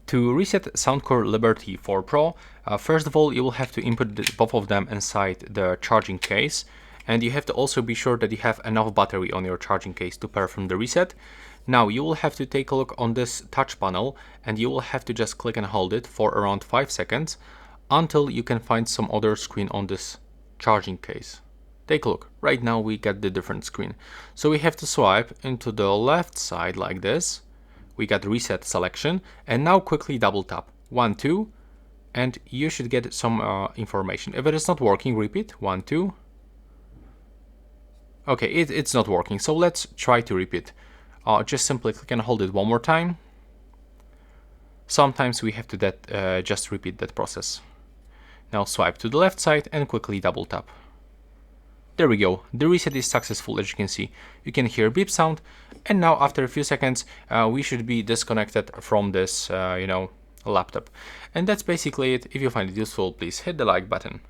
To reset Soundcore Liberty 4 Pro, first of all, you will have to input both of them inside the charging case, and you have to also be sure that you have enough battery on your charging case to perform the reset. Now you will have to take a look on this touch panel, and you will have to just click and hold it for around 5 seconds until you can find some other screen on this charging case. Take a look. Right now we get the different screen. So we have to swipe into the left side like this. We got reset selection, and now quickly double tap 1, 2, and you should get some information. If it is not working, repeat 1, 2. Okay, it's not working, so let's try to repeat. Just simply click and hold it one more time. Sometimes we have to just repeat that process. Now swipe to the left side and quickly double tap. There we go, the reset is successful. As you can see, you can hear beep sound, and now after a few seconds we should be disconnected from this laptop. And that's basically it. If you find it useful, please hit the like button.